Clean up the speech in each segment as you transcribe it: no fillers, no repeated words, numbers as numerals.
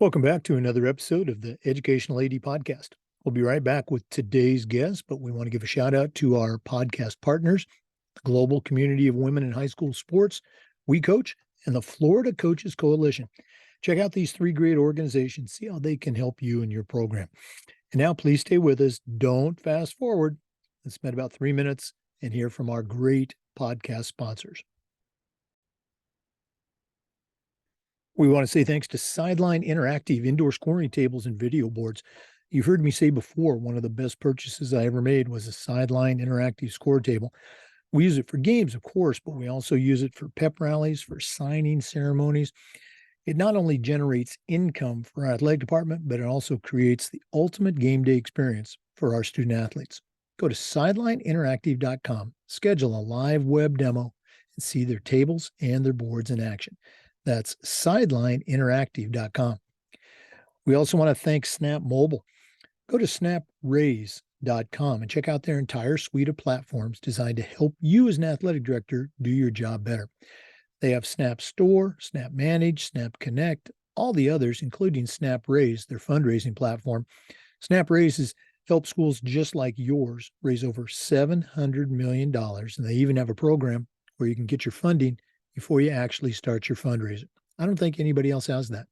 Welcome back to another episode of the Educational AD Podcast. We'll be right back with today's guest, but we want to give a shout out to our podcast partners, the Global Community of Women in High School Sports, We Coach, and the Florida Coaches Coalition. Check out these three great organizations, see how they can help you in your program. And now please stay with us. Don't fast forward. Let's spend about 3 minutes and hear from our great podcast sponsors. We want to say thanks to Sideline Interactive indoor scoring tables and video boards. You've heard me say before, one of the best purchases I ever made was a Sideline Interactive score table. We use it for games, of course, but we also use it for pep rallies, for signing ceremonies. It not only generates income for our athletic department, but it also creates the ultimate game day experience for our student athletes. Go to sidelineinteractive.com, schedule a live web demo, and see their tables and their boards in action. That's sidelineinteractive.com. We also want to thank Snap Mobile. Go to snapraise.com and check out their entire suite of platforms designed to help you as an athletic director do your job better. They have Snap Store, Snap Manage, Snap Connect, all the others, including Snap Raise, their fundraising platform. Snap Raise help schools just like yours raise over $700 million, and they even have a program where you can get your funding before you actually start your fundraiser. I don't think anybody else has that.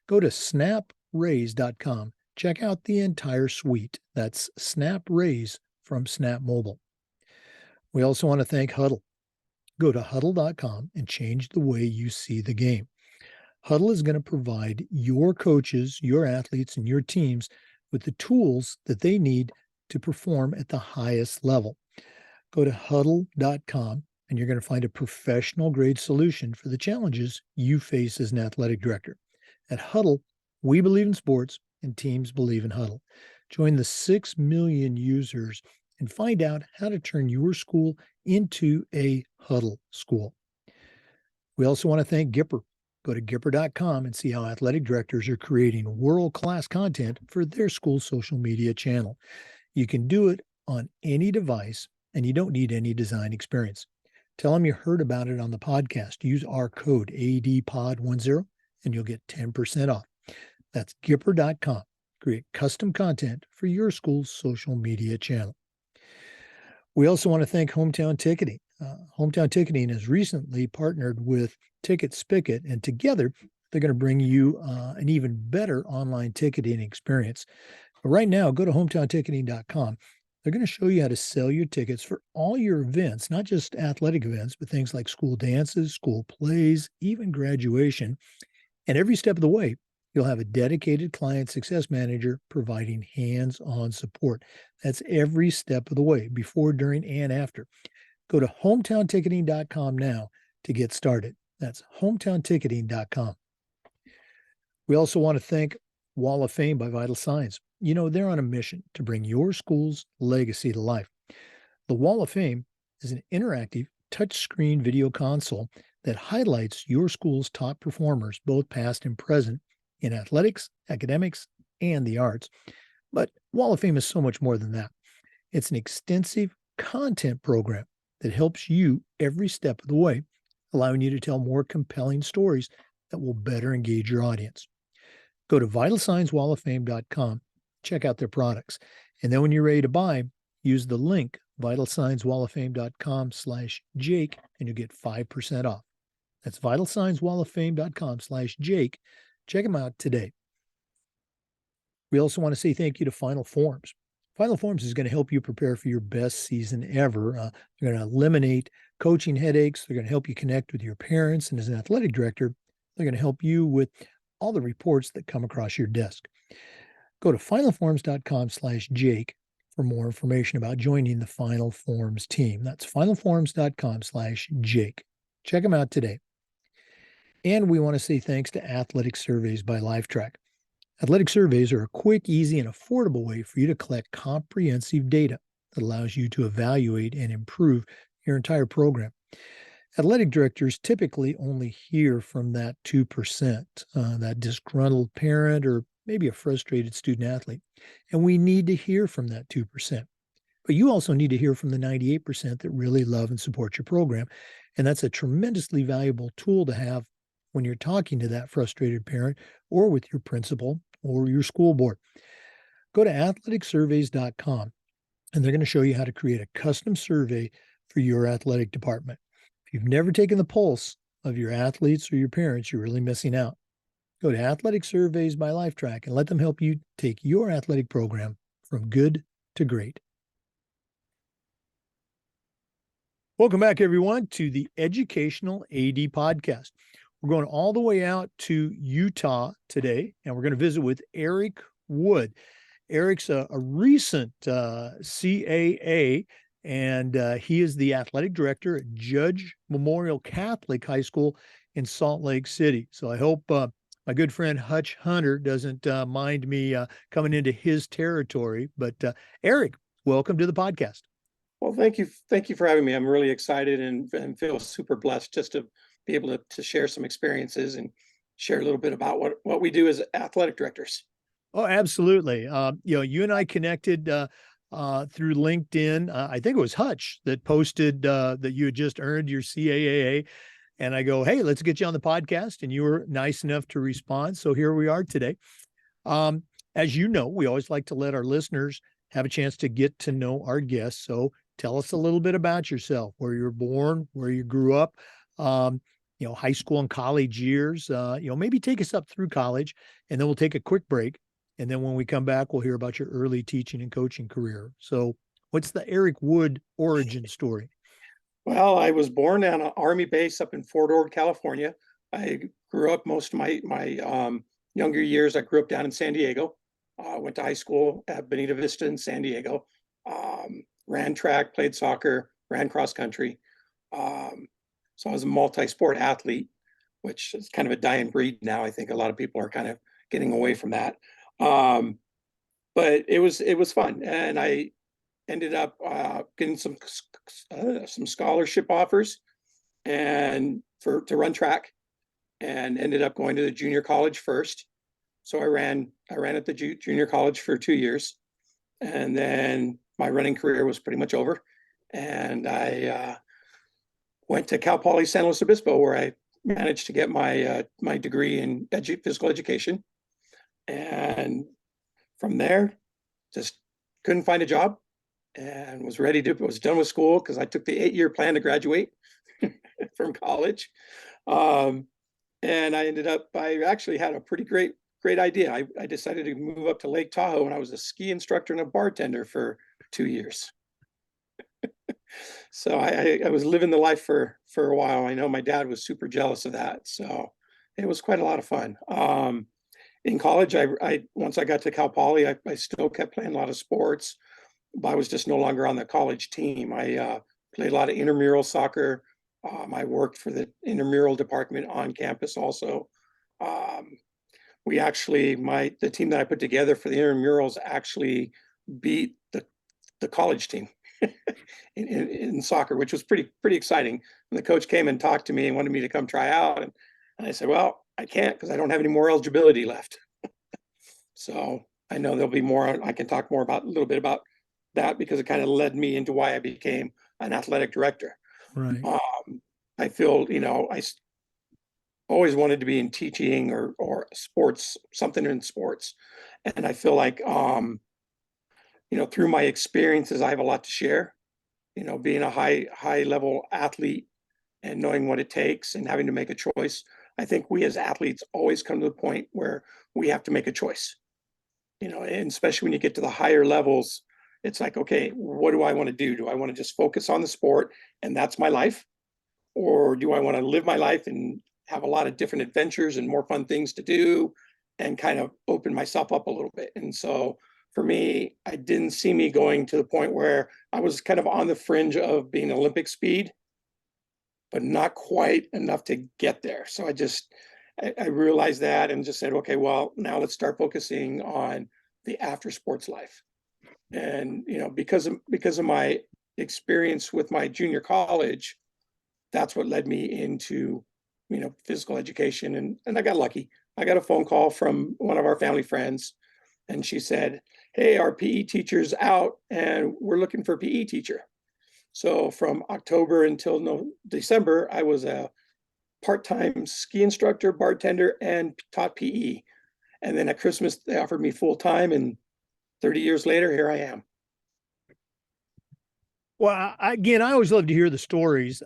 Go to snapraise.com. Check out the entire suite. That's Snap Raise from Snap Mobile. We also want to thank Huddle. Go to huddle.com and change the way you see the game. Huddle is going to provide your coaches, your athletes, and your teams with the tools that they need to perform at the highest level. Go to huddle.com and you're going to find a professional grade solution for the challenges you face as an athletic director. At Huddle, we believe in sports and teams believe in Huddle. Join the 6 million users and find out how to turn your school into a Huddle school. We also want to thank Gipper. Go to Gipper.com and see how athletic directors are creating world-class content for their school social media channel. You can do it on any device and you don't need any design experience. Tell them you heard about it on the podcast. Use our code ADPOD10 and you'll get 10% off. That's Gipper.com. Create custom content for your school's social media channel. We also want to thank Hometown Ticketing. Hometown Ticketing has recently partnered with Ticket Spicket, and together they're going to bring you an even better online ticketing experience. But right now, go to hometownticketing.com. They're going to show you how to sell your tickets for all your events, not just athletic events, but things like school dances, school plays, even graduation. And every step of the way, you'll have a dedicated client success manager providing hands-on support. That's every step of the way, before, during, and after. Go to hometownticketing.com now to get started. That's hometownticketing.com. We also want to thank Wall of Fame by Vital Signs. You know, they're on a mission to bring your school's legacy to life. The Wall of Fame is an interactive touchscreen video console that highlights your school's top performers, both past and present, in athletics, academics, and the arts. But Wall of Fame is so much more than that. It's an extensive content program that helps you every step of the way, allowing you to tell more compelling stories that will better engage your audience. Go to vitalsignswalloffame.com, check out their products. And then when you're ready to buy, use the link vitalsignswalloffame.com/Jake and you'll get 5% off. That's vitalsignswalloffame.com/Jake. Check them out today. We also want to say thank you to Final Forms. Final Forms is going to help you prepare for your best season ever. They're going to eliminate coaching headaches. They're going to help you connect with your parents. And as an athletic director, they're going to help you with all the reports that come across your desk. Go to finalforms.com/Jake for more information about joining the Final Forms team. That's finalforms.com/Jake. Check them out today. And we want to say thanks to Athletic Surveys by Lifetrack. Athletic surveys are a quick, easy, and affordable way for you to collect comprehensive data that allows you to evaluate and improve your entire program. Athletic directors typically only hear from that 2%, that disgruntled parent or maybe a frustrated student athlete. And we need to hear from that 2%. But you also need to hear from the 98% that really love and support your program. And that's a tremendously valuable tool to have when you're talking to that frustrated parent or with your principal or your school board. Go to athleticsurveys.com and they're going to show you how to create a custom survey for your athletic department. If you've never taken the pulse of your athletes or your parents, you're really missing out. Go to Athletic Surveys by LifeTrack and let them help you take your athletic program from good to great. Welcome back, everyone, to the Educational AD Podcast. We're going all the way out to Utah today, and we're going to visit with Eric Wood. Eric's a recent CAA, and he is the athletic director at Judge Memorial Catholic High School in Salt Lake City. So I hope my good friend Hutch Hunter doesn't mind me coming into his territory. But Eric, welcome to the podcast. Well, thank you for having me. I'm really excited and feel super blessed just to be able to share some experiences and share a little bit about what we do as athletic directors. Oh, absolutely. You and I connected through LinkedIn. I think it was Hutch that posted that you had just earned your CAA. And I go, hey, let's get you on the podcast. And you were nice enough to respond. So here we are today. As you know, we always like to let our listeners have a chance to get to know our guests. So tell us a little bit about yourself, where you were born, where you grew up, high school and college years, maybe take us up through college, and then we'll take a quick break. And then when we come back, we'll hear about your early teaching and coaching career. So what's the Eric Wood origin story? Well, I was born on an Army base up in Fort Ord, California. I grew up most of my younger years. I grew up down in San Diego. Went to high school at Bonita Vista in San Diego. Ran track, played soccer, ran cross country. So I was a multi-sport athlete, which is kind of a dying breed now. I think a lot of people are kind of getting away from that. But it was fun, and I ended up getting some scholarship offers and to run track, and ended up going to the junior college first. So I ran at the junior college for 2 years, and then my running career was pretty much over. And I went to Cal Poly San Luis Obispo, where I managed to get my degree in physical education. And from there, just couldn't find a job, and was done with school because I took the 8-year plan to graduate from college. And I actually had a pretty great idea. I decided to move up to Lake Tahoe, and I was a ski instructor and a bartender for 2 years. So I was living the life for a while. I know my dad was super jealous of that. So it was quite a lot of fun. In college, once I got to Cal Poly, I still kept playing a lot of sports, but I was just no longer on the college team. I played a lot of intramural soccer. I worked for the intramural department on campus also. The team that I put together for the intramurals actually beat the college team in soccer, which was pretty exciting. And the coach came and talked to me and wanted me to come try out, and I said, well, I can't because I don't have any more eligibility left. So I know there'll be more. I can talk more a little bit about that, because it kind of led me into why I became an athletic director. Right. I feel, I always wanted to be in teaching or sports, something in sports. And I feel like, through my experiences, I have a lot to share, being a high level athlete and knowing what it takes and having to make a choice. I think we as athletes always come to the point where we have to make a choice, and especially when you get to the higher levels, it's like, okay, what do I want to do? Do I want to just focus on the sport and that's my life? Or do I want to live my life and have a lot of different adventures and more fun things to do and kind of open myself up a little bit? And so for me, I didn't see me going to the point where I was kind of on the fringe of being Olympic speed, but not quite enough to get there. So I realized that and just said, okay, well, now let's start focusing on the after sports life. And, because of my experience with my junior college, that's what led me into, physical education. And I got lucky. I got a phone call from one of our family friends, and she said, hey, our PE teacher's out and we're looking for a PE teacher. So from October until December, I was a part-time ski instructor, bartender, and taught PE. And then at Christmas, they offered me full-time, and 30 years later, here I am. Well, again, I always love to hear the stories.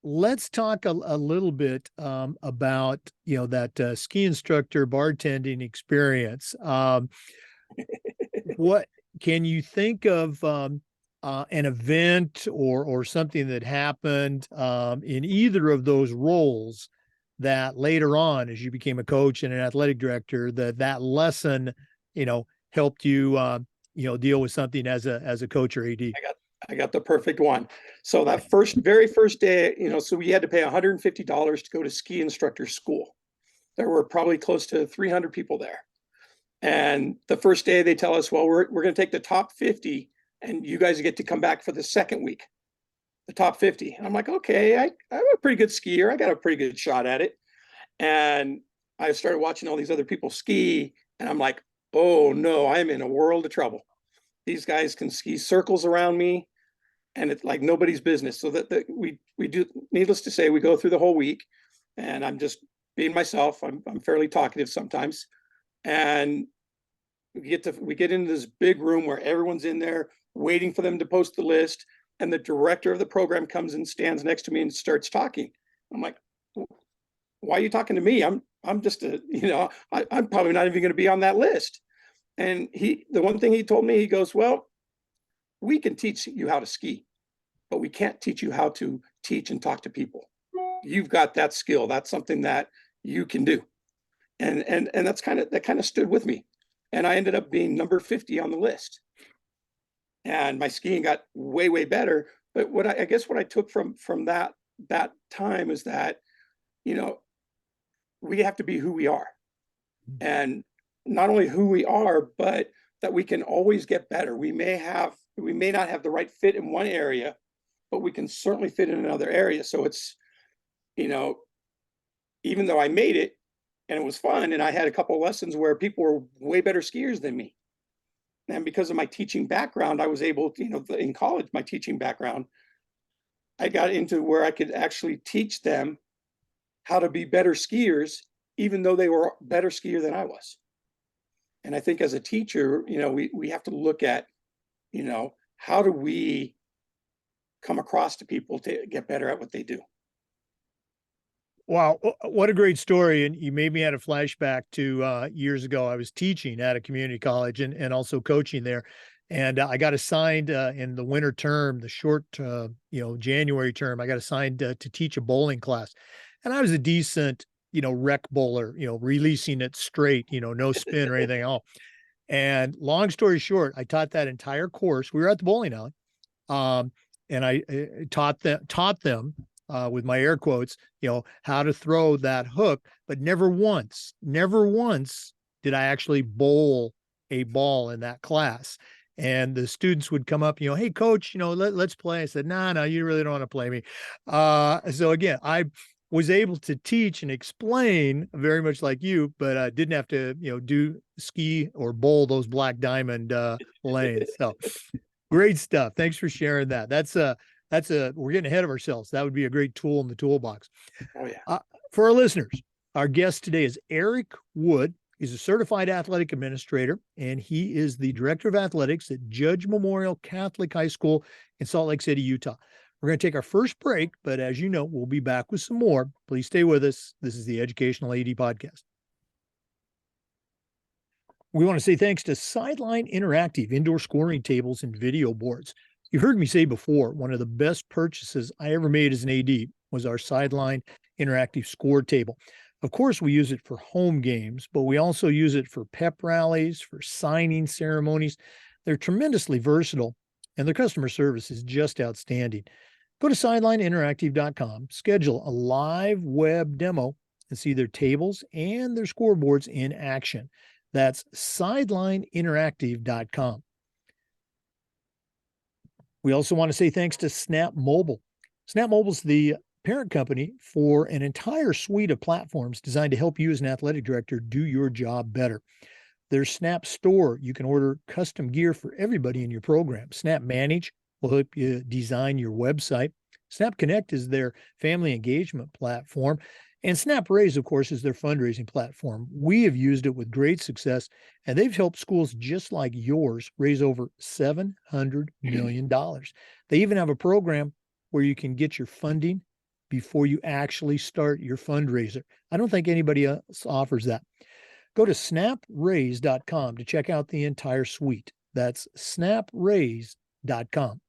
Let's talk a little bit about that ski instructor bartending experience. What can you think of an event or something that happened in either of those roles that later on, as you became a coach and an athletic director, that lesson helped you deal with something as a coach or AD? I got the perfect one. So that very first day, so we had to pay $150 to go to ski instructor school. There were probably close to 300 people there. And the first day they tell us, well, we're going to take the top 50 and you guys get to come back for the second week, the top 50. And I'm like, okay, I'm a pretty good skier. I got a pretty good shot at it. And I started watching all these other people ski and I'm like, oh no, I'm in a world of trouble. These guys can ski circles around me and it's like nobody's business. So that we do, needless to say, we go through the whole week and I'm just being myself. I'm fairly talkative sometimes. And we get into this big room where everyone's in there waiting for them to post the list. And the director of the program comes and stands next to me and starts talking. I'm like, why are you talking to me? I'm just I'm probably not even going to be on that list. And the one thing he told me, he goes, well, we can teach you how to ski, but we can't teach you how to teach and talk to people. You've got that skill. That's something that you can do. And that kind of stood with me. And I ended up being number 50 on the list. And my skiing got way, way better. But what I guess what I took from that time is that, we have to be who we are. And not only who we are, but that we can always get better. We may not have the right fit in one area, but we can certainly fit in another area. So it's, even though I made it and it was fun, and I had a couple of lessons where people were way better skiers than me. And because of my teaching background, I was able to, in college, my teaching background, I got into where I could actually teach them how to be better skiers, even though they were a better skier than I was. And I think as a teacher, we have to look at, how do we come across to people to get better at what they do? Wow, what a great story. And you made me had a flashback to years ago. I was teaching at a community college and also coaching there. And I got assigned in the winter term, the short, January term, I got assigned to teach a bowling class. And I was a decent, rec bowler, releasing it straight, no spin or anything else. And long story short, I taught that entire course. We were at the bowling alley. And I taught them with my air quotes, how to throw that hook, but never once did I actually bowl a ball in that class. And the students would come up, hey, coach, let's play. I said, no, you really don't want to play me. So again, I was able to teach and explain very much like you, but I didn't have to, do ski or bowl those black diamond lanes. So great stuff. Thanks for sharing that. We're getting ahead of ourselves. That would be a great tool in the toolbox. Oh yeah. For our listeners, our guest today is Eric Wood. He's a certified athletic administrator, and he is the director of athletics at Judge Memorial Catholic High School in Salt Lake City, Utah. We're going to take our first break, but as you know, we'll be back with some more. Please stay with us. This is the Educational AD Podcast. We want to say thanks to Sideline Interactive indoor scoring tables and video boards. You heard me say before, one of the best purchases I ever made as an AD was our Sideline Interactive score table. Of course, we use it for home games, but we also use it for pep rallies, for signing ceremonies. They're tremendously versatile, and their customer service is just outstanding. Go to sidelineinteractive.com, schedule a live web demo, and see their tables and their scoreboards in action. That's sidelineinteractive.com. We also want to say thanks to Snap Mobile. Snap Mobile is the parent company for an entire suite of platforms designed to help you as an athletic director do your job better. Their Snap Store, you can order custom gear for everybody in your program. Snap Manage will help you design your website. Snap Connect is their family engagement platform. And Snap Raise, of course, is their fundraising platform. We have used it with great success, and they've helped schools just like yours raise over $700 million. They even have a program where you can get your funding before you actually start your fundraiser. I don't think anybody else offers that. Go to snapraise.com to check out the entire suite. That's snapraise.com.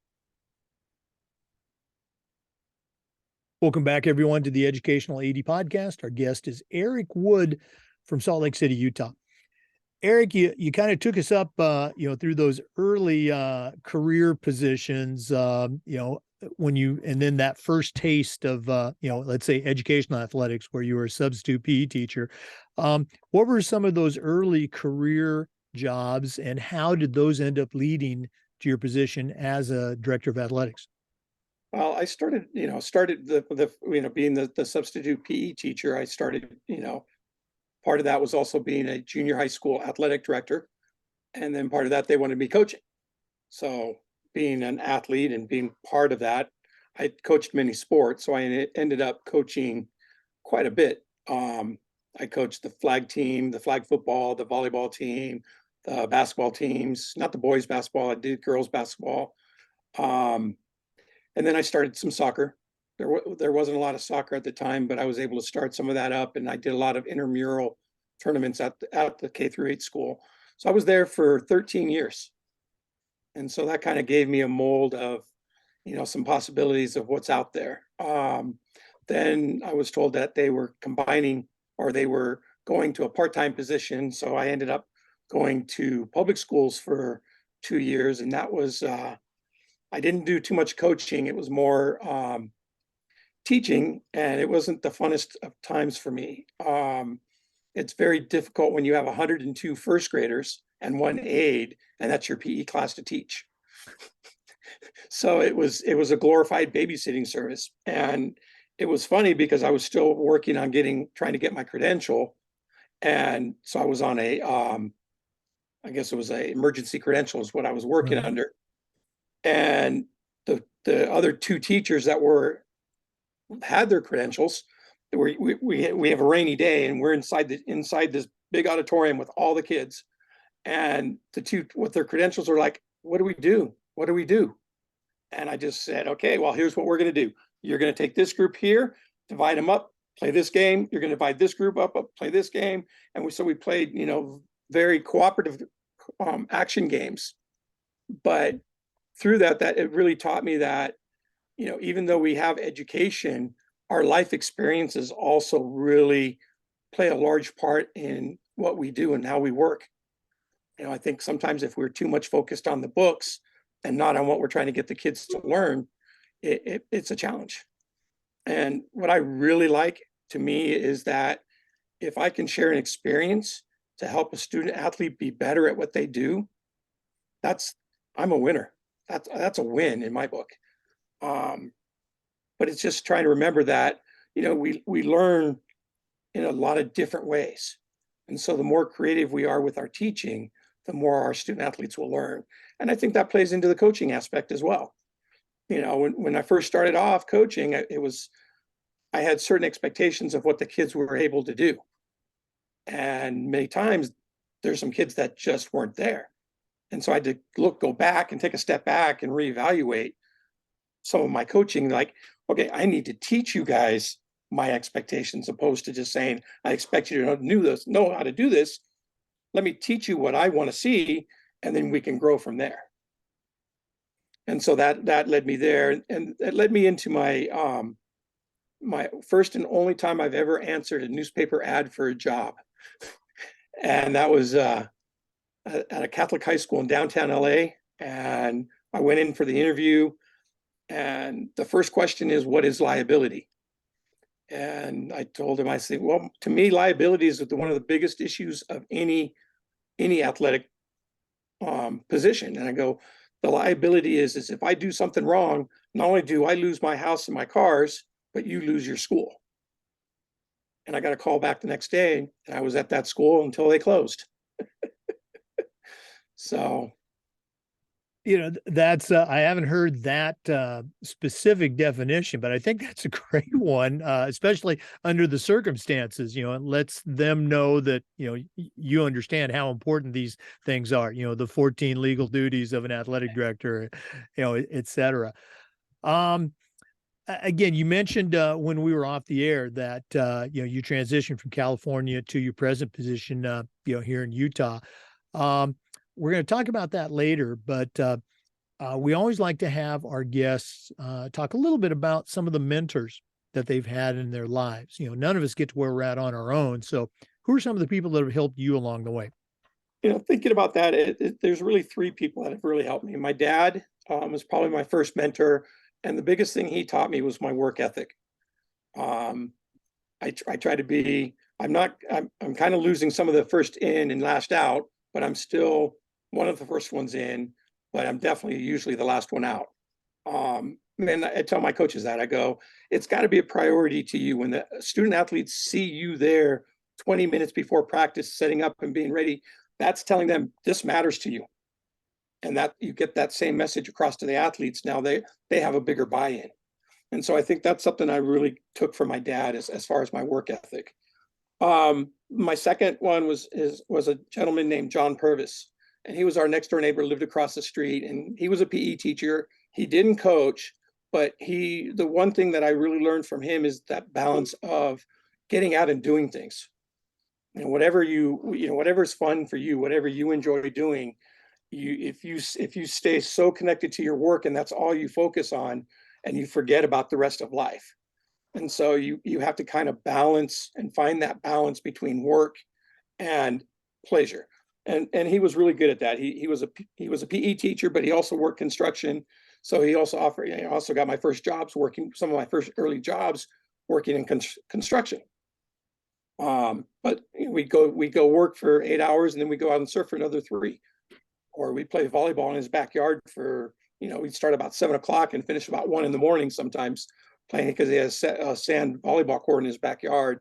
Welcome back, everyone, to the Educational AD Podcast. Our guest is Eric Wood from Salt Lake City, Utah. Eric, you kind of took us up, through those early career positions, and then that first taste of, let's say educational athletics, where you were a substitute PE teacher. What were some of those early career jobs, and how did those end up leading to your position as a director of athletics? Well, I started being the substitute PE teacher. I started, part of that was also being a junior high school athletic director. And then part of that, they wanted me coaching. So being an athlete and being part of that, I coached many sports. So I ended up coaching quite a bit. I coached the flag team, the flag football, the volleyball team, the basketball teams, not the boys basketball. I did girls basketball. And then I started some soccer. There wasn't a lot of soccer at the time, but I was able to start some of that up, and I did a lot of intramural tournaments at the K through 8 school. So I was there for 13 years. And so that kind of gave me a mold of, some possibilities of what's out there. Then I was told that they were combining, or they were going to a part-time position. So I ended up going to public schools for 2 years, and that was I didn't do too much coaching. It was more teaching, and it wasn't the funnest of times for me. It's very difficult when you have 102 first graders and one aide, and that's your PE class to teach. So it was a glorified babysitting service. And it was funny because I was still working on trying to get my credential. And so I was on I guess it was a emergency credential is what I was working Right. under. And the other two teachers that had their credentials, we have a rainy day, and we're inside this big auditorium with all the kids, and the two with their credentials are like, what do we do? What do we do? And I just said, okay, well, here's what we're going to do. You're going to take this group here, divide them up, play this game. You're going to divide this group up, play this game. And we played, very cooperative action games. But through that it really taught me that, even though we have education, our life experiences also really play a large part in what we do and how we work. I think sometimes if we're too much focused on the books and not on what we're trying to get the kids to learn, it's a challenge. And what I really like, to me, is that if I can share an experience to help a student athlete be better at what they do, I'm a winner. That's a win in my book. But it's just trying to remember that, we learn in a lot of different ways. And so the more creative we are with our teaching, the more our student athletes will learn. And I think that plays into the coaching aspect as well. When I first started off coaching, I had certain expectations of what the kids were able to do. And many times there's some kids that just weren't there. And so I had to go back and take a step back and reevaluate some of my coaching. Like, okay, I need to teach you guys my expectations, opposed to just saying, I expect you to know how to do this. Let me teach you what I want to see, and then we can grow from there. And so that led me there, and it led me into my my first and only time I've ever answered a newspaper ad for a job. And that was at a Catholic high school in downtown LA. And I went in for the interview, and the first question is, what is liability? And I told him, I said, well, to me, liability is one of the biggest issues of any athletic position. And I go, the liability is if I do something wrong, not only do I lose my house and my cars, but you lose your school. And I got a call back the next day, and I was at that school until they closed. So That's I haven't heard that specific definition, but I think that's a great one, especially under the circumstances. It lets them know that you understand how important these things are. The 14 legal duties of an athletic director, et cetera. Um, Again, you mentioned when we were off the air that you transitioned from California to your present position, here in Utah. Um, we're going to talk about that later, but we always like to have our guests talk a little bit about some of the mentors that they've had in their lives. None of us get to where we're at on our own. So, who are some of the people that have helped you along the way? Thinking about that, there's really three people that have really helped me. My dad was probably my first mentor, and the biggest thing he taught me was my work ethic. Um, I try to be. I'm kind of losing some of the first in and last out, but I'm still one of the first ones in. But I'm definitely usually the last one out. And I tell my coaches that I go, it's got to be a priority to you when the student athletes see you there 20 minutes before practice, setting up and being ready. That's telling them this matters to you, and that you get that same message across to the athletes. Now they have a bigger buy-in, and so I think that's something I really took from my dad as far as my work ethic. My second one was a gentleman named John Purvis, and he was our next door neighbor, lived across the street, and he was a PE teacher. He didn't coach, but the one thing that I really learned from him is that balance of getting out and doing things. Whatever whatever's fun for you, whatever you enjoy doing, if you stay so connected to your work and that's all you focus on, and you forget about the rest of life. And so you have to kind of balance and find that balance between work and pleasure. And he was really good at that. He was a PE teacher, but he also worked construction. So he also offered. I also got my first jobs working. Some of my first early jobs working in construction. But we go work for 8 hours, and then we go out and surf for another 3, or we play volleyball in his backyard for. We'd start about 7 o'clock and finish about 1 in the morning sometimes playing, because he has a sand volleyball court in his backyard.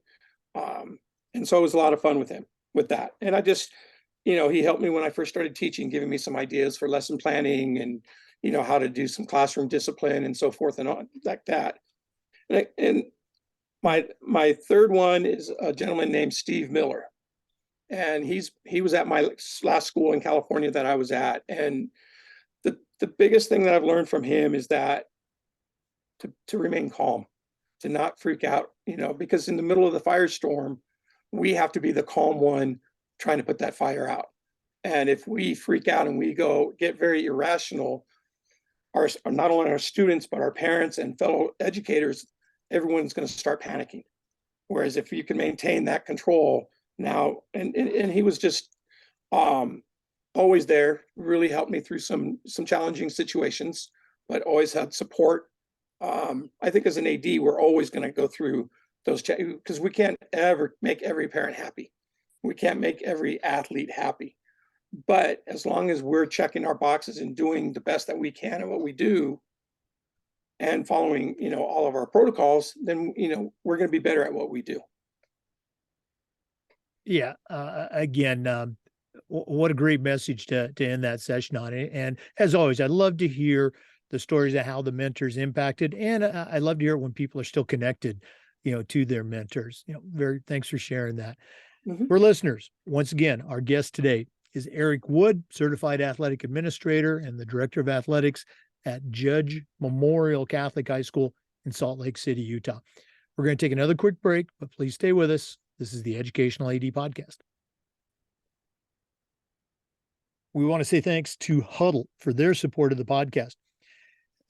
And so it was a lot of fun with him with that. And I just, he helped me when I first started teaching, giving me some ideas for lesson planning and, how to do some classroom discipline and so forth and on like that. And my third one is a gentleman named Steve Miller. And he was at my last school in California that I was at. And the biggest thing that I've learned from him is that to remain calm, to not freak out, because in the middle of the firestorm, we have to be the calm one trying to put that fire out. And if we freak out and we get very irrational, not only our students, but our parents and fellow educators, everyone's going to start panicking. Whereas if you can maintain that control now, and he was just always there, really helped me through some challenging situations, but always had support. I think as an AD, we're always going to go through those because we can't ever make every parent happy. We can't make every athlete happy. But as long as we're checking our boxes and doing the best that we can at what we do and following, all of our protocols, then, we're going to be better at what we do. Yeah. Again, what a great message to end that session on. And as always, I'd love to hear the stories of how the mentors impacted. And I love to hear when people are still connected, to their mentors. Thanks for sharing that. Mm-hmm. For listeners, once again, our guest today is Eric Wood, certified athletic administrator and the director of athletics at Judge Memorial Catholic High School in Salt Lake City, Utah. We're going to take another quick break, but please stay with us. This is the Educational AD Podcast. We want to say thanks to Huddle for their support of the podcast.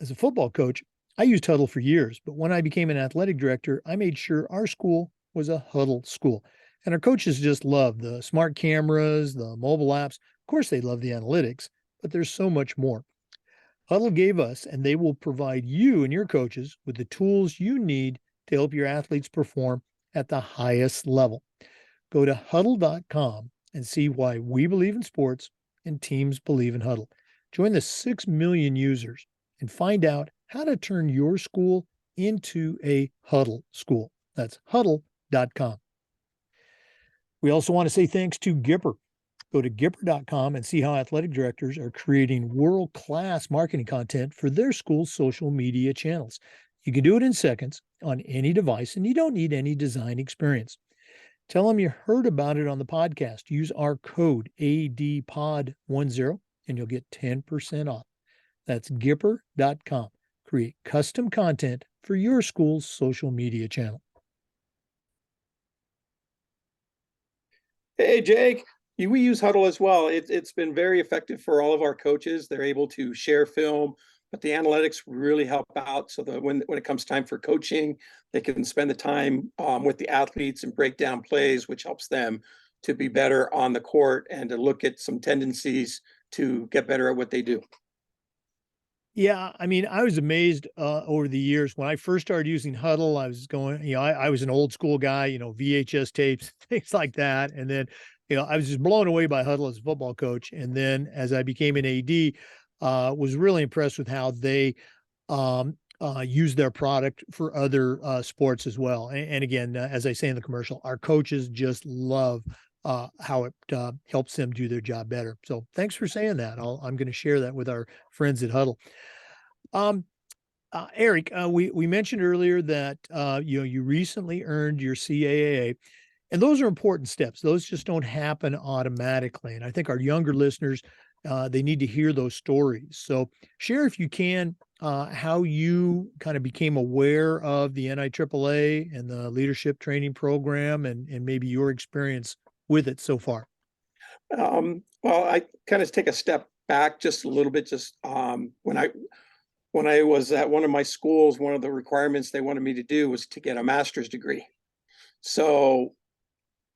As a football coach, I used Huddle for years, but when I became an athletic director, I made sure our school was a Huddle school. And our coaches just love the smart cameras, the mobile apps. Of course, they love the analytics, but there's so much more. Huddle gave us, and they will provide you and your coaches with the tools you need to help your athletes perform at the highest level. Go to huddle.com and see why we believe in sports and teams believe in Huddle. Join the 6 million users and find out how to turn your school into a Huddle school. That's huddle.com. We also want to say thanks to Gipper. Go to Gipper.com and see how athletic directors are creating world-class marketing content for their school's social media channels. You can do it in seconds on any device, and you don't need any design experience. Tell them you heard about it on the podcast. Use our code ADPOD10 and you'll get 10% off. That's Gipper.com. Create custom content for your school's social media channel. Hey, Jake, we use Huddle as well. It's been very effective for all of our coaches. They're able to share film, but the analytics really help out so that when it comes time for coaching, they can spend the time with the athletes and break down plays, which helps them to be better on the court and to look at some tendencies to get better at what they do. Yeah, I mean, I was amazed over the years when I first started using Huddle. I was going, I was an old school guy, VHS tapes, things like that. And then, I was just blown away by Huddle as a football coach. And then as I became an AD, was really impressed with how they use their product for other sports as well. And again, as I say in the commercial, our coaches just love how it helps them do their job better. So thanks for saying that. I'm going to share that with our friends at Huddle. Eric, we mentioned earlier that you recently earned your CAA, and those are important steps. Those just don't happen automatically. And I think our younger listeners, they need to hear those stories. So share, if you can, how you kind of became aware of the NIAAA and the leadership training program, and maybe your experience with it so far. Well, I kind of take a step back just a little bit. Just when I was at one of my schools, one of the requirements they wanted me to do was to get a master's degree. So,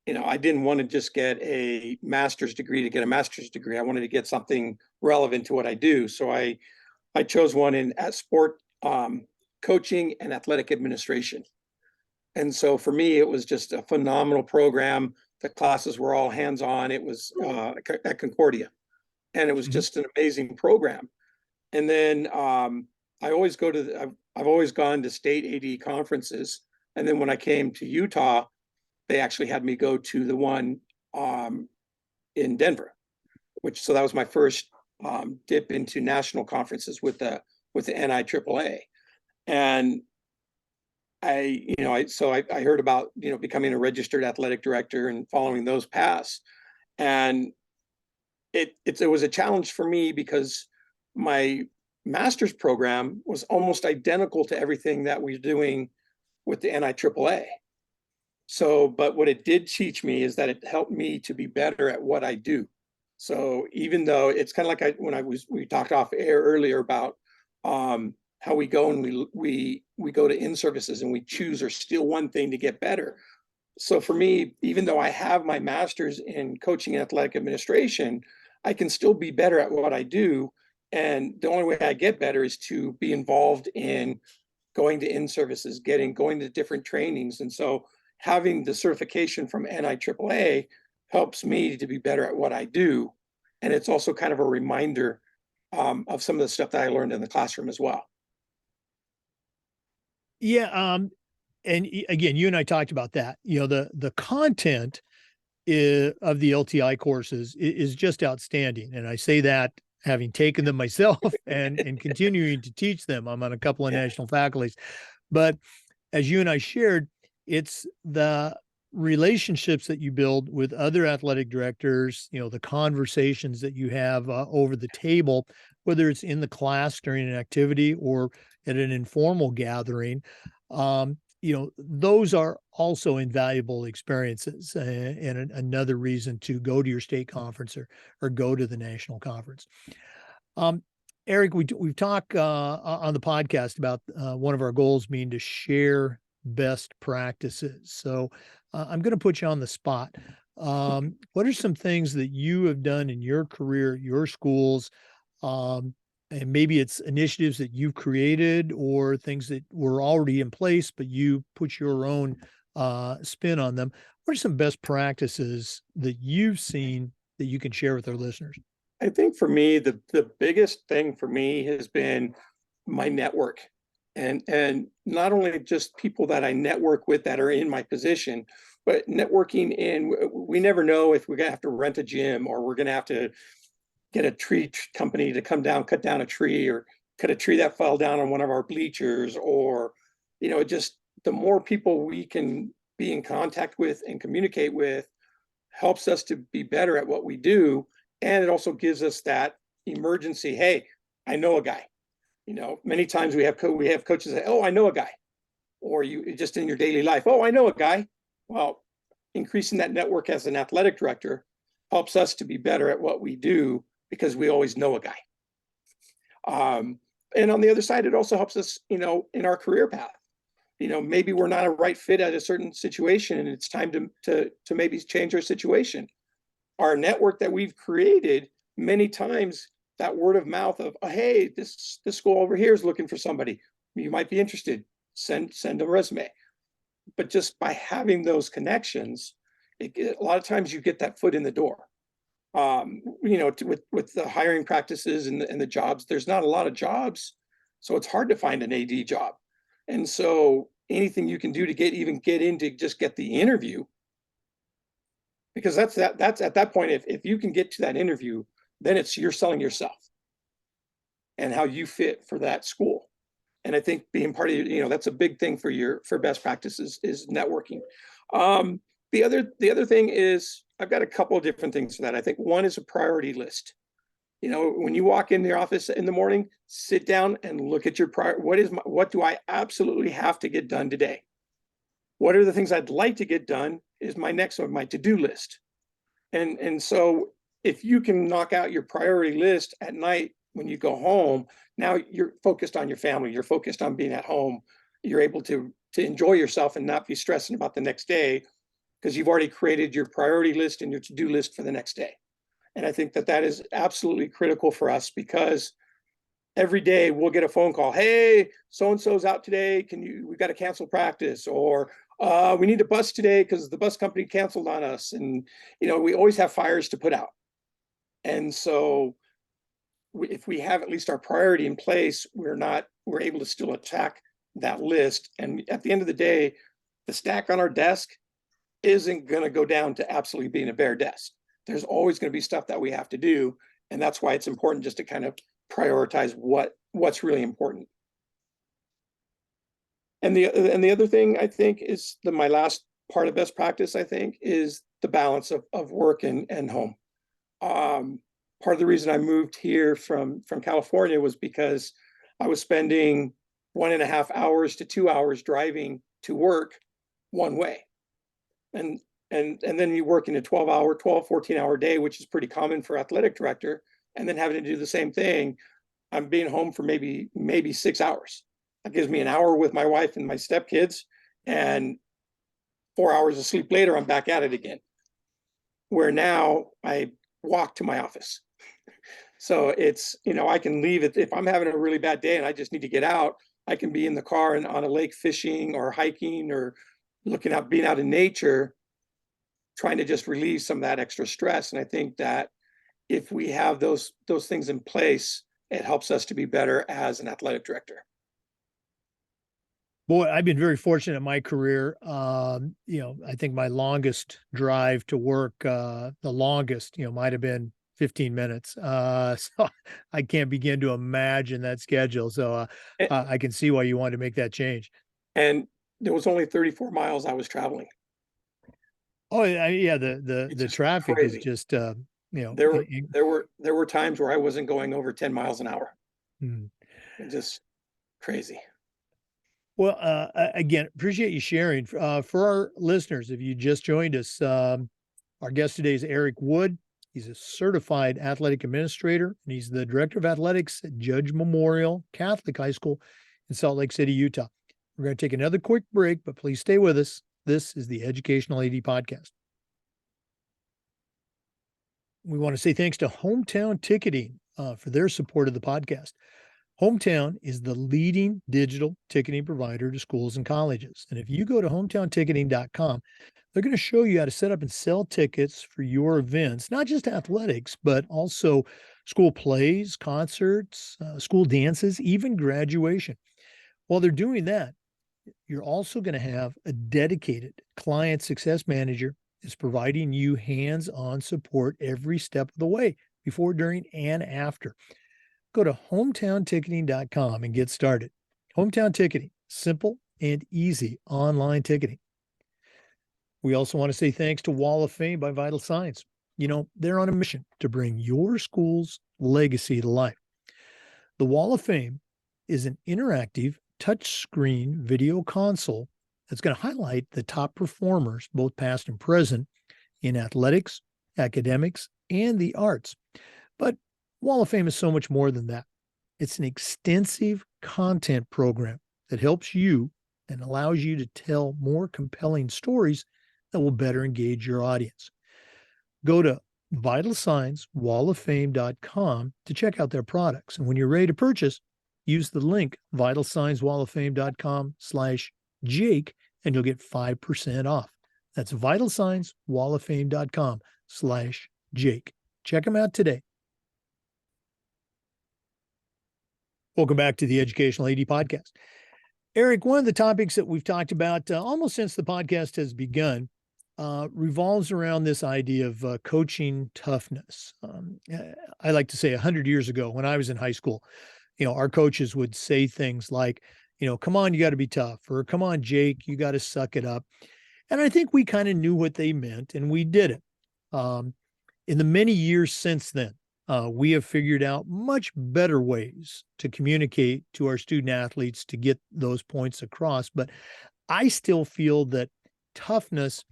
I didn't want to just get a master's degree to get a master's degree. I wanted to get something relevant to what I do. So I chose one in sport coaching and athletic administration. And so for me, it was just a phenomenal program. The classes were all hands-on. It was at Concordia, and it was just an amazing program. And then I always go to I've always gone to state AD conferences. And then when I came to Utah, they actually had me go to the one in Denver, so that was my first dip into national conferences with the NIAAA. And I heard about, becoming a registered athletic director and following those paths. And it was a challenge for me because my master's program was almost identical to everything that we're doing with the NIAAA. So, but what it did teach me is that it helped me to be better at what I do. So even though it's kind of like we talked off air earlier about how we go and we go to in-services and we choose or steal one thing to get better. So for me, even though I have my master's in coaching and athletic administration, I can still be better at what I do. And the only way I get better is to be involved in going to in-services, going to different trainings. And so having the certification from NIAAA helps me to be better at what I do. And it's also kind of a reminder of some of the stuff that I learned in the classroom as well. Yeah. And again, you and I talked about that. The content of the LTI courses is just outstanding. And I say that having taken them myself and continuing to teach them. I'm on a couple of national faculties. But as you and I shared, it's the relationships that you build with other athletic directors, the conversations that you have over the table, whether it's in the class during an activity or at an informal gathering. Those are also invaluable experiences and another reason to go to your state conference or go to the national conference. Eric, we've talked on the podcast about one of our goals being to share best practices. So I'm going to put you on the spot. What are some things that you have done in your career, your schools, and maybe it's initiatives that you've created or things that were already in place, but you put your own spin on them? What are some best practices that you've seen that you can share with our listeners? I think for me, the biggest thing for me has been my network, and not only just people that I network with that are in my position, but networking we never know if we're gonna have to rent a gym, or we're gonna have to get a tree company to come down, cut down a tree, or cut a tree that fell down on one of our bleachers, or, just the more people we can be in contact with and communicate with helps us to be better at what we do. And it also gives us that emergency. Hey, I know a guy. Many times we have coaches say, "Oh, I know a guy," or you just in your daily life, "Oh, I know a guy." Well, increasing that network as an athletic director helps us to be better at what we do because we always know a guy. And on the other side, it also helps us, in our career path. Maybe we're not a right fit at a certain situation, and it's time to maybe change our situation. Our network that we've created, many times, that word of mouth of, oh, hey, this school over here is looking for somebody. You might be interested. Send a resume. But just by having those connections, a lot of times you get that foot in the door. With the hiring practices and the jobs, there's not a lot of jobs, so it's hard to find an AD job. And so anything you can do to get in to just get the interview, because that's at that point, if you can get to that interview, then you're selling yourself and how you fit for that school. And I think being part of, that's a big thing for best practices is networking. The other thing is, I've got a couple of different things for that. I think one is a priority list. When you walk in the office in the morning, sit down and look at your what do I absolutely have to get done today? What are the things I'd like to get done is my next on my to-do list. And so if you can knock out your priority list at night when you go home, now you're focused on your family, you're focused on being at home, you're able to enjoy yourself and not be stressing about the next day, because you've already created your priority list and your to-do list for the next day. And I think that is absolutely critical for us, because every day we'll get a phone call. Hey, so-and-so's out today. We got to cancel practice, or we need a bus today because the bus company canceled on us. And, we always have fires to put out. And so if we have at least our priority in place, we're able to still attack that list. And at the end of the day, the stack on our desk isn't going to go down to absolutely being a bare desk. There's always going to be stuff that we have to do. And that's why it's important just to kind of prioritize what's really important. And the other thing I think is my last part of best practice, I think, is the balance of work and home. Part of the reason I moved here from California was because I was spending 1.5 hours to 2 hours driving to work one way. And then you work in a 14-hour day, which is pretty common for athletic director, and then having to do the same thing. I'm being home for maybe 6 hours. That gives me an hour with my wife and my stepkids, and 4 hours of sleep later, I'm back at it again. Where now I walk to my office. So it's, I can leave it. If I'm having a really bad day and I just need to get out, I can be in the car and on a lake fishing or hiking or being out in nature, trying to just relieve some of that extra stress. And I think that if we have those things in place, it helps us to be better as an athletic director. Boy, I've been very fortunate in my career. I think my longest drive to work, the longest, might have been 15 minutes. So I can't begin to imagine that schedule. So I can see why you wanted to make that change. And there was only 34 miles I was traveling. Oh yeah, the traffic crazy. is just there were times where I wasn't going over 10 miles an hour. Just crazy. Well, again, appreciate you sharing. For our listeners, if you just joined us, our guest today is Eric Wood. He's a certified athletic administrator, and he's the director of athletics at Judge Memorial Catholic High School in Salt Lake City, Utah. We're going to take another quick break, but please stay with us. This is the Educational AD Podcast. We want to say thanks to Hometown Ticketing for their support of the podcast. Hometown is the leading digital ticketing provider to schools and colleges. And if you go to hometownticketing.com, they're going to show you how to set up and sell tickets for your events, not just athletics, but also school plays, concerts, school dances, even graduation. While they're doing that, You're also going to have a dedicated client success manager is providing you hands-on support every step of the way, before, during, and after. Go to hometownticketing.com and get started. Hometown Ticketing, simple and easy online ticketing. We also want to say thanks to Wall of Fame by Vital Signs. You know, they're on a mission to bring your school's legacy to life. The Wall of Fame is an interactive touchscreen video console that's going to highlight the top performers, both past and present, in athletics, academics, and the arts. But Wall of Fame is so much more than that. It's an extensive content program that helps you and allows you to tell more compelling stories that will better engage your audience. Go to vitalsignswalloffame.com to check out their products. And when you're ready to purchase, use the link vitalsignswalloffame.com/Jake and you'll get 5% off. That's vitalsignswalloffame.com/Jake. Check them out today. Welcome back to the Educational AD Podcast. Eric, one of the topics that we've talked about almost since the podcast has begun revolves around this idea of coaching toughness. I like to say 100 years ago when I was in high school, you know, our coaches would say things like, you know, come on, you got to be tough, or come on, Jake, you got to suck it up. And I think we kind of knew what they meant and we did it. In the many years since then, we have figured out much better ways to communicate to our student athletes to get those points across. But I still feel that toughness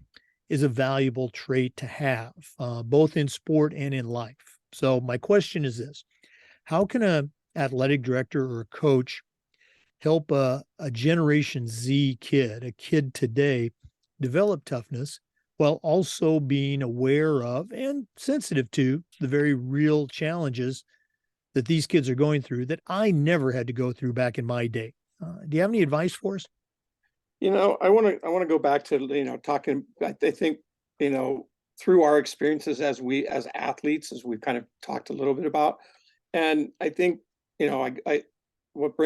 is a valuable trait to have, both in sport and in life. So my question is this: how can an athletic director or a coach help a Generation Z kid, a kid today, develop toughness while also being aware of and sensitive to the very real challenges that these kids are going through that I never had to go through back in my day? Do you have any advice for us? You know, I want to go back to, talking, I think, through our experiences as athletes, as we've kind of talked a little bit about. And I think, I what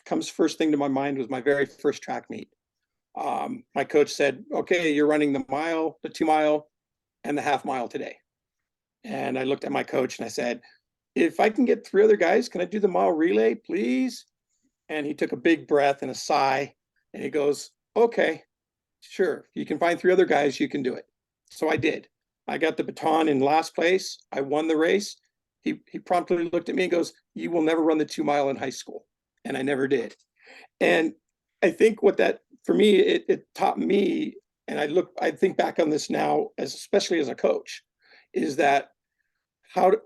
comes first thing to my mind was my very first track meet. My coach said, okay, you're running the mile, the 2 mile, and the half mile today. And I looked at my coach and I said, if I can get 3 other guys, can I do the mile relay, please? And he took a big breath and a sigh and he goes, okay, sure. You can find 3 other guys, you can do it. So I did. I got the baton in last place. I won the race. He promptly looked at me and goes, you will never run the 2 mile in high school. And I never did. And I think what that, for me, it taught me, and I think back on this now, especially as a coach, is that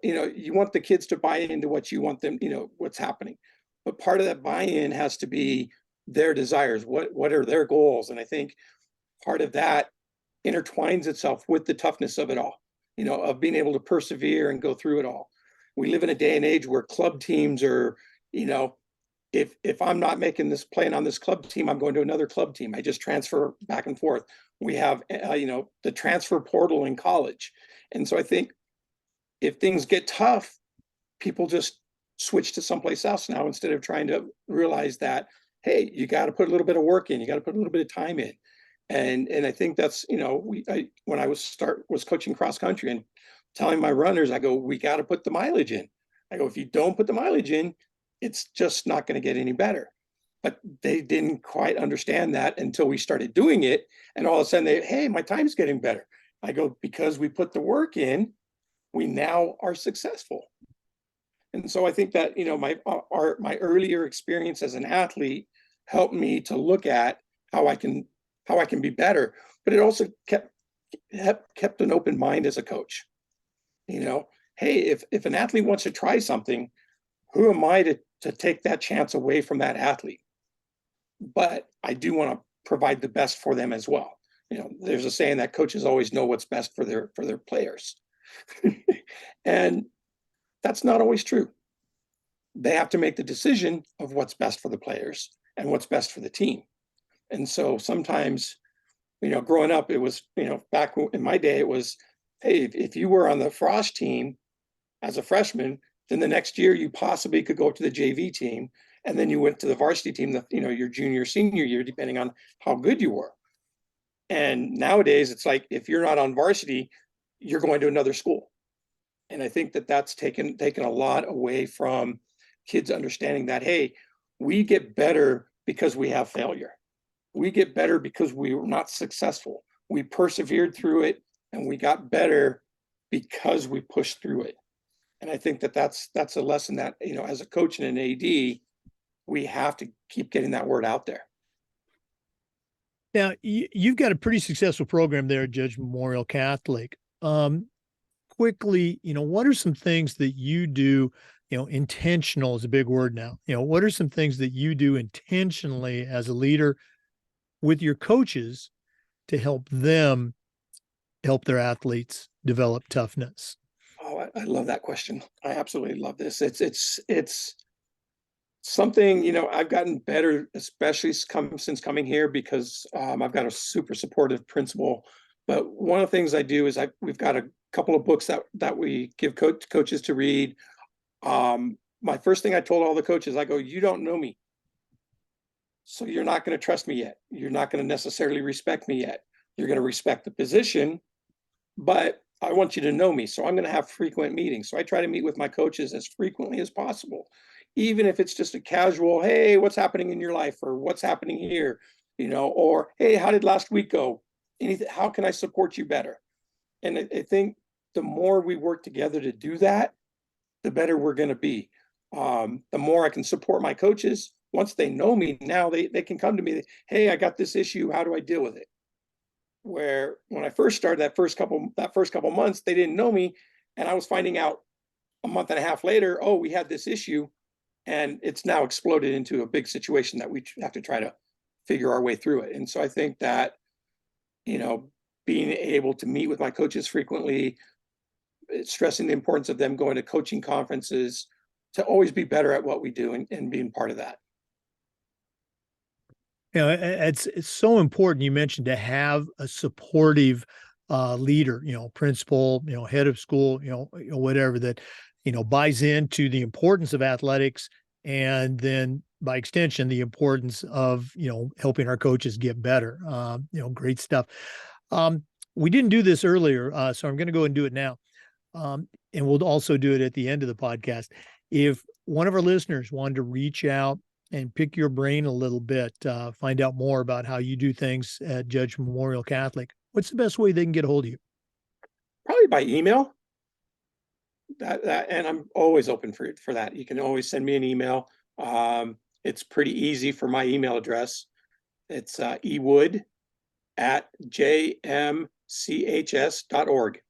you want the kids to buy into what you want them, what's happening. But part of that buy-in has to be their desires. What are their goals? And I think part of that intertwines itself with the toughness of it all, of being able to persevere and go through it all. We live in a day and age where club teams are, if I'm not making this, playing on this club team, I'm going to another club team. I just transfer back and forth. We have, the transfer portal in college. And so I think if things get tough, people just switch to someplace else now instead of trying to realize that, hey, you got to put a little bit of work in, you got to put a little bit of time in. And I think that's, when I was coaching cross country and telling my runners, I go, we got to put the mileage in. I go, if you don't put the mileage in, it's just not going to get any better. But they didn't quite understand that until we started doing it. And all of a sudden hey, my time's getting better. I go, because we put the work in, we now are successful. And so I think that, my earlier experience as an athlete helped me to look at how I can be better, but it also kept an open mind as a coach. Hey, if an athlete wants to try something, who am I to take that chance away from that athlete? But I do want to provide the best for them as well. There's a saying that coaches always know what's best for their players. And that's not always true. They have to make the decision of what's best for the players and what's best for the team. And so sometimes, growing up, it was, back in my day, it was, hey, if you were on the Frost team as a freshman, then the next year you possibly could go to the JV team. and then you went to the varsity team, your junior, senior year, depending on how good you were. And nowadays it's like, if you're not on varsity, you're going to another school. And I think that that's taken a lot away from kids understanding that, hey, we get better because we have failure. We get better because we were not successful. We persevered through it, and we got better because we pushed through it. And I think that that's a lesson that, as a coach and an AD, we have to keep getting that word out there. Now, you've got a pretty successful program there at Judge Memorial Catholic. Quickly, what are some things that you do? Intentional is a big word now. What are some things that you do intentionally as a leader with your coaches to help them help their athletes develop toughness? Oh, I love that question. I absolutely love this. It's something, I've gotten better, especially since coming here, because I've got a super supportive principal. But one of the things I do is we've got a couple of books that we give coaches to read. My first thing I told all the coaches, I go, you don't know me, so you're not going to trust me yet. You're not going to necessarily respect me yet. You're going to respect the position, but I want you to know me. So I'm going to have frequent meetings. So I try to meet with my coaches as frequently as possible, even if it's just a casual, hey, what's happening in your life, or what's happening here, or hey, how did last week go? Anything, how can I support you better? And I think the more we work together to do that, the better we're going to be. The more I can support my coaches. Once they know me, now they can come to me, hey, I got this issue, how do I deal with it? Where when I first started that first couple months, they didn't know me, and I was finding out a month and a half later, oh, we had this issue, and it's now exploded into a big situation that we have to try to figure our way through it. And so I think that, being able to meet with my coaches frequently, stressing the importance of them going to coaching conferences, to always be better at what we do, and being part of that. It's so important. You mentioned to have a supportive leader, principal, head of school, whatever that, buys into the importance of athletics, and then by extension, the importance of, helping our coaches get better. Great stuff. We didn't do this earlier, so I'm going to go and do it now. And we'll also do it at the end of the podcast. If one of our listeners wanted to reach out and pick your brain a little bit, find out more about how you do things at Judge Memorial Catholic, what's the best way they can get a hold of you? Probably by email. And I'm always open for that. You can always send me an email. It's pretty easy for my email address. It's ewood@jmchs.org.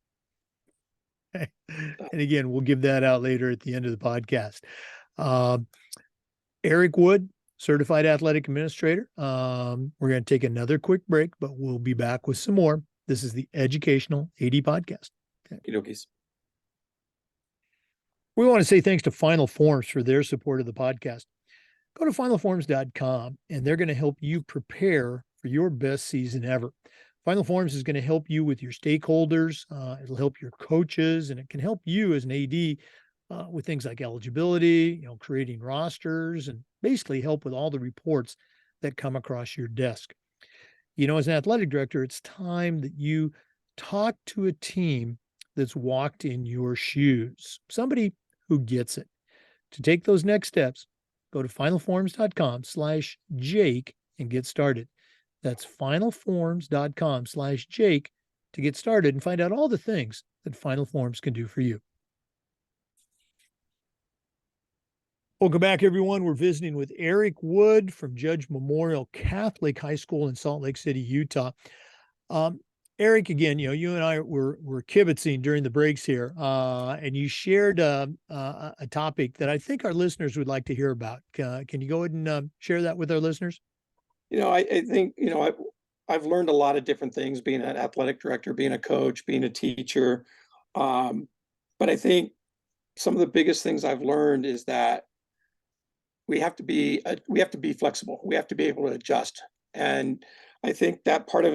And again, we'll give that out later at the end of the podcast. Eric Wood, certified athletic administrator. We're going to take another quick break, but we'll be back with some more. This is the Educational AD Podcast. Okay. We want to say thanks to Final Forms for their support of the podcast. Go to finalforms.com, and they're going to help you prepare for your best season ever. Final Forms is going to help you with your stakeholders. It'll help your coaches, and it can help you as an AD with things like eligibility, creating rosters, and basically help with all the reports that come across your desk. As an athletic director, it's time that you talk to a team that's walked in your shoes, somebody who gets it. To take those next steps, go to finalforms.com/Jake and get started. That's finalforms.com/Jake to get started and find out all the things that Final Forms can do for you. Welcome back, everyone. We're visiting with Eric Wood from Judge Memorial Catholic High School in Salt Lake City, Utah. Eric, again, you and I were kibitzing during the breaks here, and you shared a topic that I think our listeners would like to hear about. Can you go ahead and share that with our listeners? I think, I've learned a lot of different things, being an athletic director, being a coach, being a teacher. But I think some of the biggest things I've learned is that we have to be flexible. We have to be able to adjust. And I think that part of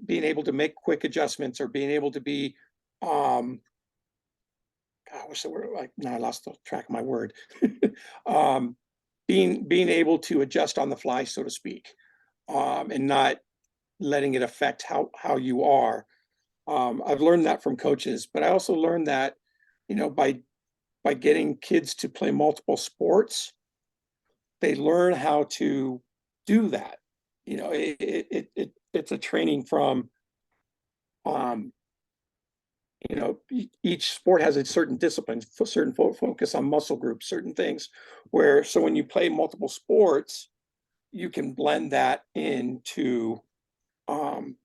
being able to make quick adjustments, or being able to be, what's the word? Now I lost the track of my word. being able to adjust on the fly, so to speak, and not letting it affect how you are. I've learned that from coaches, but I also learned that, by getting kids to play multiple sports, they learn how to do that. It's a training from, um, each sport has a certain discipline, certain focus on muscle groups, certain things. So when you play multiple sports, you can blend that into, um,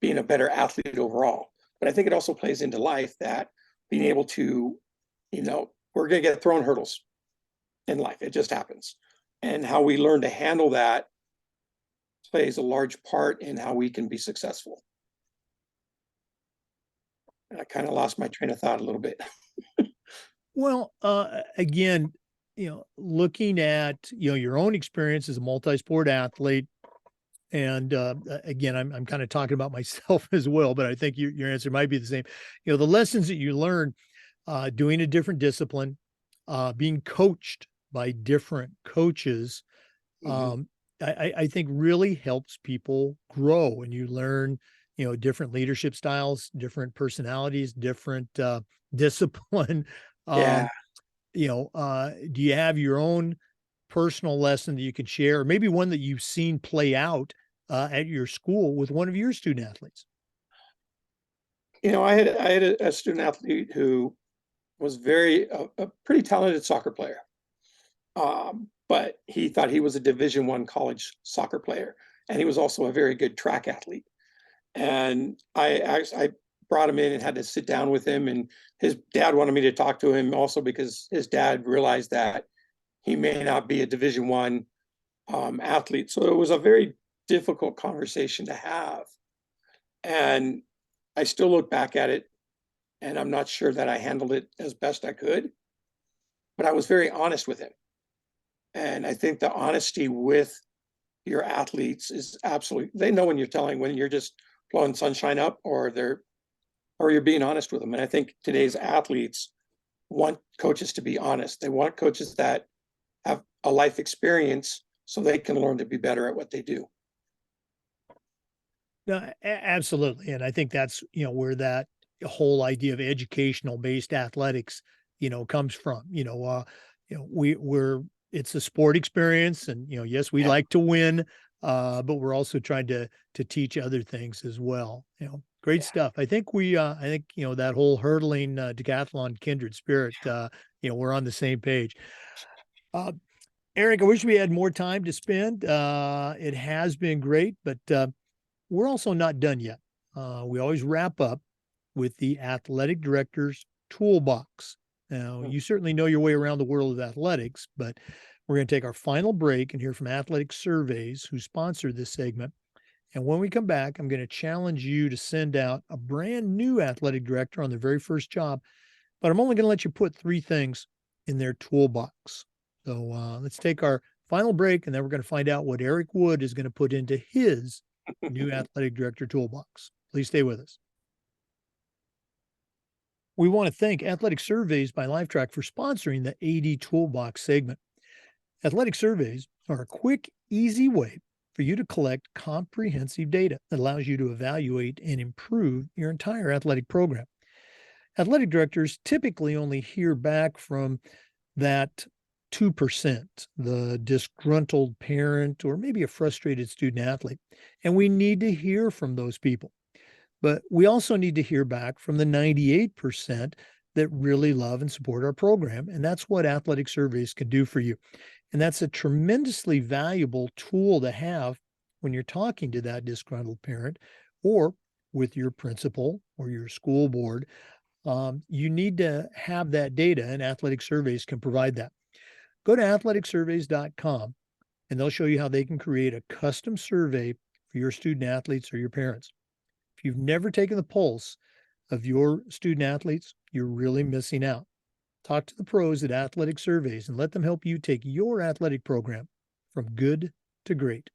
being a better athlete overall. But I think it also plays into life, that being able to, we're going to get thrown hurdles in life. It just happens. And how we learn to handle that plays a large part in how we can be successful. And I kind of lost my train of thought a little bit. Well, again, looking at, your own experience as a multi-sport athlete, and again, I'm kind of talking about myself as well, but I think your answer might be the same. The lessons that you learn doing a different discipline, being coached by different coaches, Mhm. I think really helps people grow, and you learn, different leadership styles, different personalities, different discipline. Yeah. Um, do you have your own personal lesson that you could share, or maybe one that you've seen play out at your school with one of your student athletes? I had a student athlete who was a pretty talented soccer player. But he thought he was a Division I college soccer player, and he was also a very good track athlete. And I brought him in and had to sit down with him, and his dad wanted me to talk to him also because his dad realized that he may not be a Division I athlete. So it was a very difficult conversation to have. And I still look back at it, and I'm not sure that I handled it as best I could, but I was very honest with him. And I think the honesty with your athletes is absolutely, they know when you're just blowing sunshine up, or you're being honest with them. And I think today's athletes want coaches to be honest. They want coaches that have a life experience so they can learn to be better at what they do. No, absolutely. And I think that's, where that whole idea of educational based athletics, comes from. It's a sport experience, and yes, we Yeah. like to win, but we're also trying to teach other things as well. Great Yeah. stuff. I think, that whole hurdling decathlon kindred spirit, we're on the same page. Uh, Eric, I wish we had more time to spend. It has been great, but we're also not done yet. We always wrap up with the athletic director's toolbox. Now, Mm. you certainly know your way around the world of athletics, but we're going to take our final break and hear from Athletic Surveys, who sponsor this segment. And when we come back, I'm going to challenge you to send out a brand new athletic director on their very first job, but I'm only going to let you put 3 things in their toolbox. So let's take our final break, and then we're going to find out what Eric Wood is going to put into his new athletic director toolbox. Please stay with us. We want to thank Athletic Surveys by Lifetrack for sponsoring the AD Toolbox segment. Athletic surveys are a quick, easy way for you to collect comprehensive data that allows you to evaluate and improve your entire athletic program. Athletic directors typically only hear back from that 2%, the disgruntled parent or maybe a frustrated student athlete. And we need to hear from those people. But we also need to hear back from the 98% that really love and support our program. And that's what athletic surveys can do for you. And that's a tremendously valuable tool to have when you're talking to that disgruntled parent or with your principal or your school board. You need to have that data, and athletic surveys can provide that. Go to athleticsurveys.com and they'll show you how they can create a custom survey for your student athletes or your parents. If you've never taken the pulse of your student athletes, you're really missing out. Talk to the pros at Athletic Surveys and let them help you take your athletic program from good to great.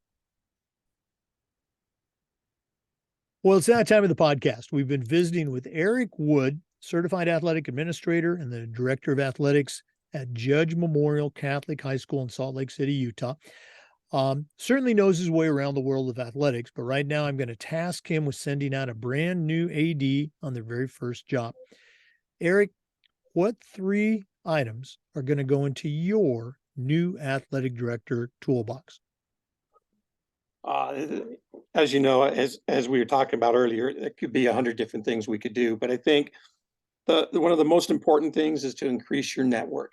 Well, it's that time of the podcast. We've been visiting with Eric Wood, certified athletic administrator and the director of athletics at Judge Memorial Catholic High School in Salt Lake City, Utah. Certainly knows his way around the world of athletics, but right now I'm going to task him with sending out a brand new AD on their very first job. Eric, what 3 items are going to go into your new athletic director toolbox? Uh, as you know, as we were talking about earlier, it could be 100 different things we could do, but I think one of the most important things is to increase your network,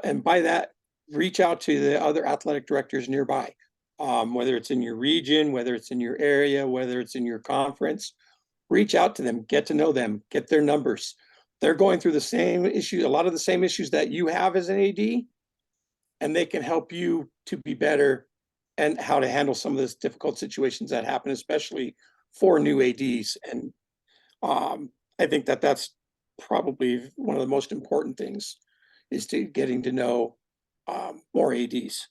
and by that, reach out to the other athletic directors nearby, whether it's in your region, whether it's in your area, whether it's in your conference. Reach out to them, get to know them, get their numbers. They're going through the same issue, a lot of the same issues that you have as an AD, and they can help you to be better and how to handle some of those difficult situations that happen, especially for new ADs. And I think that that's probably one of the most important things, is to getting to know more ADs.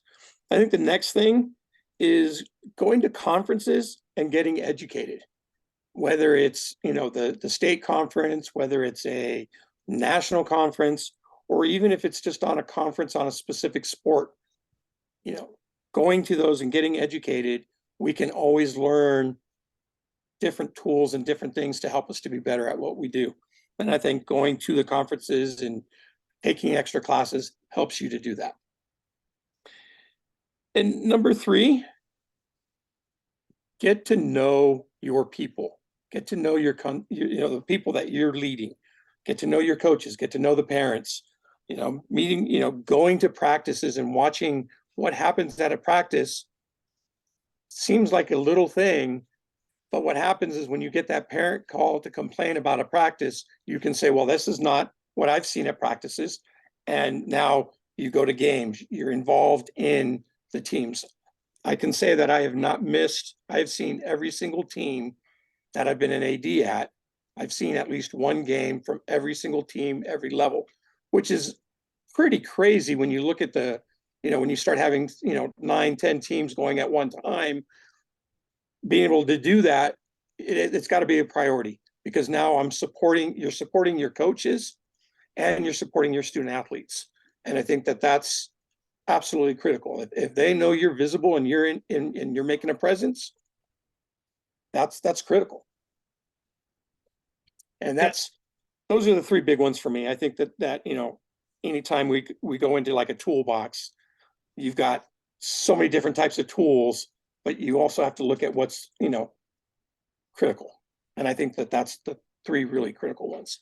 I think the next thing is going to conferences and getting educated, whether it's, the state conference, whether it's a national conference, or even if it's just on a conference on a specific sport. you know, Going to those and getting educated, we can always learn different tools and different things to help us to be better at what we do. And I think going to the conferences and taking extra classes helps you to do that. And number 3, get to know your people. Get to know the people that you're leading. Get to know your coaches, get to know the parents, going to practices and watching what happens at a practice seems like a little thing, but what happens is when you get that parent call to complain about a practice, you can say, well, this is not what I've seen at practices. And now you go to games, you're involved in the teams. I can say that I have seen every single team that I've been an AD at. I've seen at least one game from every single team, every level, which is pretty crazy when you look at when you start having, 9, 10 teams going at one time. Being able to do that, it's got to be a priority, because now you're supporting your coaches and you're supporting your student athletes. And I think that that's absolutely critical. If they know you're visible and you're and you're making a presence, that's critical. And those are the 3 big ones for me. I think that anytime we go into like a toolbox, you've got so many different types of tools, but you also have to look at what's critical. And I think that that's the 3 really critical ones.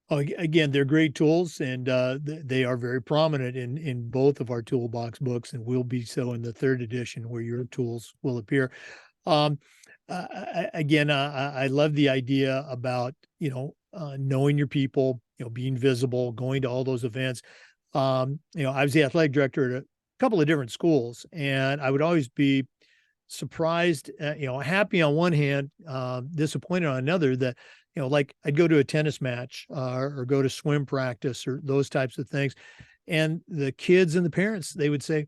Again, they're great tools, and they are very prominent in both of our toolbox books, and will be so in the 3rd edition, where your tools will appear. I love the idea about knowing your people, being visible, going to all those events. I was the athletic director at a couple of different schools, and I would always be surprised, happy on one hand, disappointed on another, that like I'd go to a tennis match or go to swim practice or those types of things, and the kids and the parents, they would say,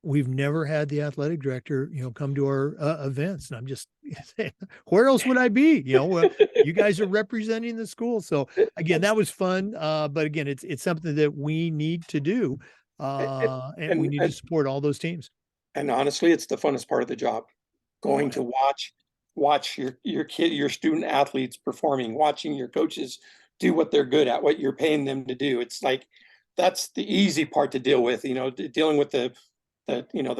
we've never had the athletic director, come to our events. And I'm just saying, where else would I be? You guys are representing the school. So again, that was fun. But again, it's something that we need to do. And we need to support all those teams. And honestly, it's the funnest part of the job. Going to watch your student athletes performing, watching your coaches do what they're good at, what you're paying them to do. It's like, that's the easy part to deal with, dealing with the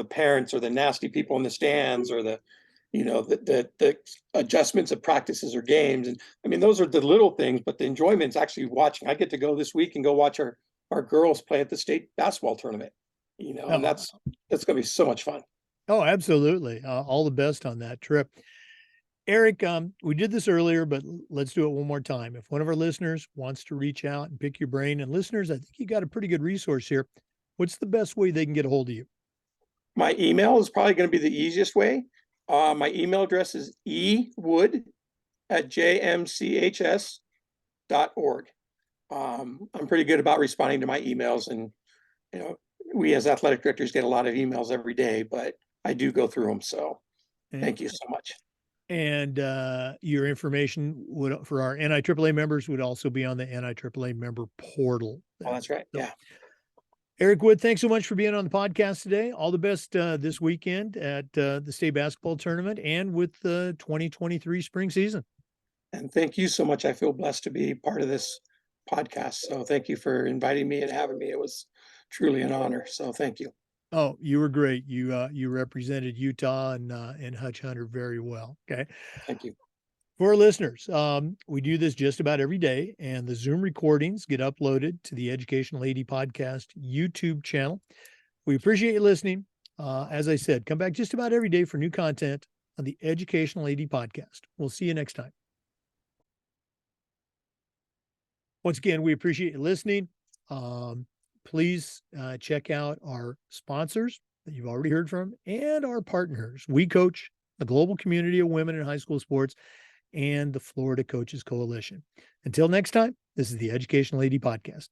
parents or the nasty people in the stands, or the adjustments of practices or games. And I mean, those are the little things, but the enjoyment's actually watching. I get to go this week and go watch our girls play at the state basketball tournament, and that's going to be so much fun. Oh, absolutely. All the best on that trip. Eric, we did this earlier, but let's do it one more time. If one of our listeners wants to reach out and pick your brain, and listeners, I think you got a pretty good resource here. What's the best way they can get a hold of you? My email is probably going to be the easiest way. My email address is ewood@jmchs.org. I'm pretty good about responding to my emails, and we as athletic directors get a lot of emails every day, but I do go through them. So thank you so much. And your information for our NIAAA members would also be on the NIAAA member portal. Oh, that's right. So, yeah. Eric Wood, thanks so much for being on the podcast today. All the best this weekend at the state basketball tournament and with the 2023 spring season. And thank you so much. I feel blessed to be part of this podcast. So thank you for inviting me and having me. It was truly an honor. So thank you. Oh, you were great. You represented Utah and Hutch Hunter very well. Okay. Thank you. For our listeners, we do this just about every day, and the Zoom recordings get uploaded to the Educational AD Podcast YouTube channel. We appreciate you listening. As I said, come back just about every day for new content on the Educational AD Podcast. We'll see you next time. Once again, we appreciate you listening. Please check out our sponsors that you've already heard from and our partners. We Coach, the global community of women in high school sports, and the Florida Coaches Coalition. Until next time, this is the Educational AD Podcast.